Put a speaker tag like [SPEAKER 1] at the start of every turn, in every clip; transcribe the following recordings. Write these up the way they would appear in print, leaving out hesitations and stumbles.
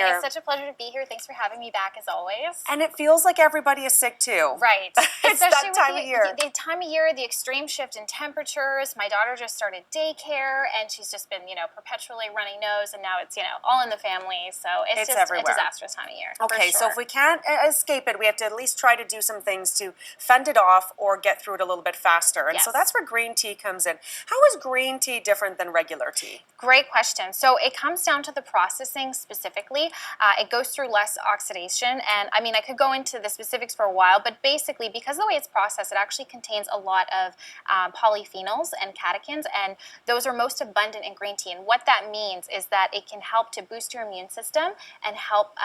[SPEAKER 1] here.
[SPEAKER 2] It's such a pleasure to be here. Thanks for having me back as always.
[SPEAKER 1] And it feels like everybody is sick too.
[SPEAKER 2] Right.
[SPEAKER 1] It's
[SPEAKER 2] Especially
[SPEAKER 1] that time
[SPEAKER 2] with
[SPEAKER 1] of year.
[SPEAKER 2] The time of year, the extreme shift in temperatures. My daughter just started daycare, and she's just been, perpetually running nose, and now it's, all in the family. So it's just
[SPEAKER 1] everywhere.
[SPEAKER 2] a disastrous time of year.
[SPEAKER 1] Okay,
[SPEAKER 2] for sure.
[SPEAKER 1] so if we can't escape it, we have to at least try to do some things to fend it off or get through it a little bit faster. And so that's where green tea comes in. How is green tea different than regular tea?
[SPEAKER 2] Great question. So it comes down to the processing specifically. It goes through less oxidation, and I could go into the specifics for a while, but basically, because of the way it's processed, it actually contains a lot of polyphenols and catechins, and those are most abundant in green tea. And what that means is that it can help to boost your immune system and help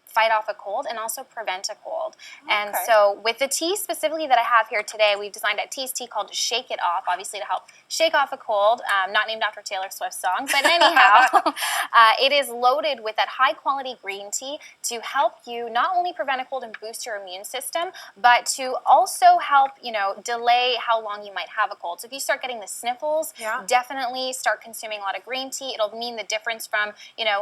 [SPEAKER 2] fight off a cold and also prevent a cold. Okay. And so with the tea specifically that I have here today, we've designed a tea called Shake It Off, obviously to help shake off a cold, not named after Taylor Swift's song, but anyhow, it is loaded with that high quality green tea to help you not only prevent a cold and boost your immune system, but to also help, delay how long you might have a cold. So if you start getting the sniffles, definitely start consuming a lot of green tea. It'll mean the difference from,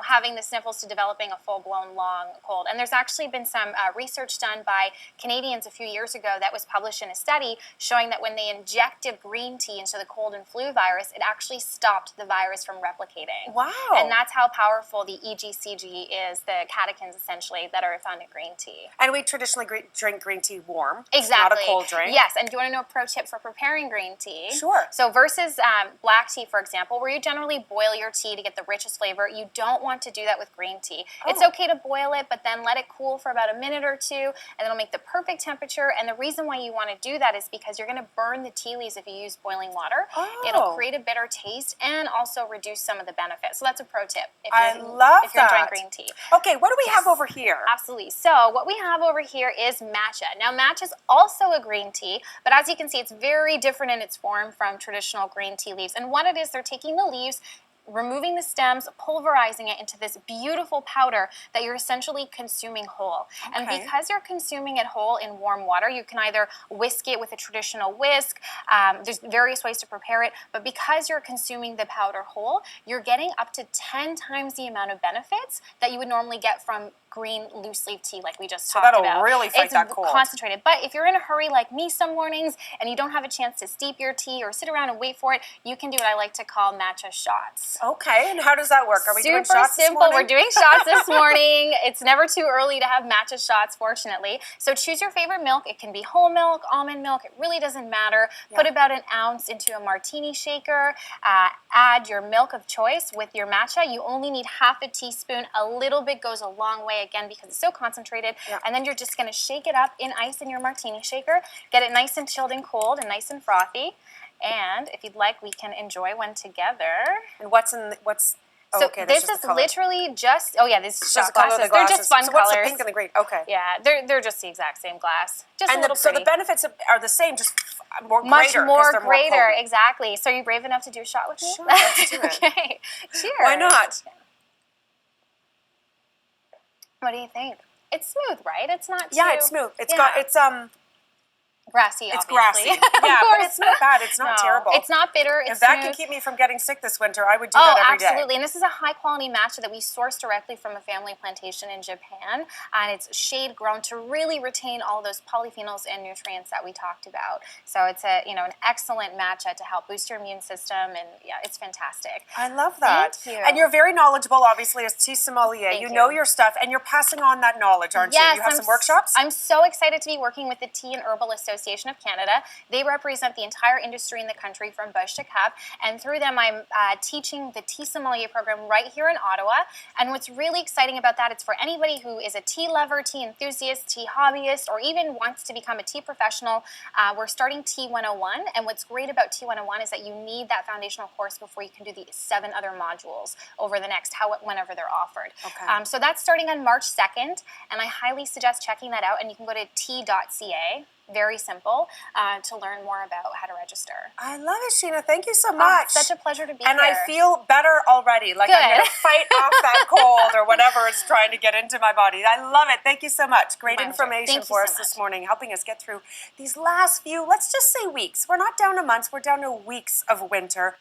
[SPEAKER 2] having the sniffles to developing a full-blown long cold. And there's actually been some research done by Canadians a few years ago that was published in a study showing that when they injected green tea into the cold and flu virus, it actually stopped the virus from replicating.
[SPEAKER 1] Wow.
[SPEAKER 2] And that's how powerful the EGCG is, the catechins essentially that are found in green tea.
[SPEAKER 1] And we traditionally drink green tea warm.
[SPEAKER 2] Exactly.
[SPEAKER 1] Not a cold drink.
[SPEAKER 2] Yes, and do you want to know a pro tip for preparing green tea?
[SPEAKER 1] Sure.
[SPEAKER 2] So versus black tea, for example, where you generally boil your tea to get the richest flavor, you don't want to do that with green tea. It's okay to boil it, but then let it cool for about a minute or two, and it'll make the perfect temperature. And the reason why you want to do that is because you're going to burn the tea leaves if you use boiling water. It'll create a bitter taste and also reduce some of the benefits. So that's a pro tip if you're enjoying green tea.
[SPEAKER 1] Okay, what do we have over here?
[SPEAKER 2] Absolutely. So what we have over here is matcha. Now matcha is also a green tea, but as you can see, it's very different in its form from traditional green tea leaves. And what it is, they're taking the leaves, removing the stems, pulverizing it into this beautiful powder that you're essentially consuming whole. Okay. And because you're consuming it whole in warm water, you can either whisk it with a traditional whisk, there's various ways to prepare it, but because you're consuming the powder whole, you're getting up to 10 times the amount of benefits that you would normally get from green loose leaf tea like we just talked about.
[SPEAKER 1] So that'll really fight that cold.
[SPEAKER 2] It's concentrated. But if you're in a hurry like me some mornings and you don't have a chance to steep your tea or sit around and wait for it, you can do what I like to call matcha shots.
[SPEAKER 1] Okay, and how does that work? Are we doing shots
[SPEAKER 2] Super simple.
[SPEAKER 1] this morning?
[SPEAKER 2] We're doing shots this morning. It's never too early to have matcha shots, fortunately. So choose your favorite milk. It can be whole milk, almond milk. It really doesn't matter. Yeah. Put about an ounce into a martini shaker. Add your milk of choice with your matcha. You only need half a teaspoon. A little bit goes a long way, again, because it's so concentrated. Yeah. And then you're just going to shake it up in ice in your martini shaker. Get it nice and chilled and cold and nice and frothy. And if you'd like, we can enjoy one together.
[SPEAKER 1] And what's
[SPEAKER 2] So
[SPEAKER 1] okay,
[SPEAKER 2] this is literally just, this is shot
[SPEAKER 1] glasses.
[SPEAKER 2] They're just fun
[SPEAKER 1] so
[SPEAKER 2] colors.
[SPEAKER 1] What's the pink and the green? Okay.
[SPEAKER 2] Yeah, they're just the exact same glass. Just
[SPEAKER 1] and
[SPEAKER 2] a little
[SPEAKER 1] so
[SPEAKER 2] pretty.
[SPEAKER 1] the benefits are the same, just
[SPEAKER 2] Much
[SPEAKER 1] greater.
[SPEAKER 2] more
[SPEAKER 1] They're
[SPEAKER 2] greater,
[SPEAKER 1] more
[SPEAKER 2] exactly. So are you brave enough to do a shot with me?
[SPEAKER 1] Sure, let's do it.
[SPEAKER 2] Okay, cheers.
[SPEAKER 1] Why not?
[SPEAKER 2] What do you think? It's smooth, right? It's not too...
[SPEAKER 1] Yeah, it's smooth. It's
[SPEAKER 2] grassy,
[SPEAKER 1] It's
[SPEAKER 2] obviously.
[SPEAKER 1] grassy. Yeah, but it's not bad. It's not terrible.
[SPEAKER 2] It's not bitter. It's
[SPEAKER 1] if that
[SPEAKER 2] smooth.
[SPEAKER 1] can keep me from getting sick this winter, I would do that every day.
[SPEAKER 2] Absolutely. And this is a high-quality matcha that we source directly from a family plantation in Japan. And it's shade-grown to really retain all those polyphenols and nutrients that we talked about. So it's an excellent matcha to help boost your immune system. And, yeah, it's fantastic.
[SPEAKER 1] I love that.
[SPEAKER 2] Thank you.
[SPEAKER 1] And you're very knowledgeable, obviously, as tea sommelier.
[SPEAKER 2] Thank
[SPEAKER 1] you know your stuff, and you're passing on that knowledge, aren't you? You have some workshops?
[SPEAKER 2] I'm so excited to be working with the Tea and Herbal Association of Canada. They represent the entire industry in the country from bush to cup, and through them I'm teaching the Tea Sommelier program right here in Ottawa. And what's really exciting about that, it's for anybody who is a tea lover, tea enthusiast, tea hobbyist, or even wants to become a tea professional. We're starting Tea 101, and what's great about Tea 101 is that you need that foundational course before you can do the 7 other modules over the next whenever they're offered. Okay. So that's starting on March 2nd, and I highly suggest checking that out, and you can go to tea.ca. Very simple, to learn more about how to register.
[SPEAKER 1] I love it, Sheena. Thank you so much.
[SPEAKER 2] Such a pleasure to be
[SPEAKER 1] here. And
[SPEAKER 2] I
[SPEAKER 1] feel better already. Like I'm going to fight off that cold or whatever is trying to get into my body. I love it. Thank you so much. Great information for us this morning, helping us get through these last few, let's just say weeks. We're not down to months. We're down to weeks of winter.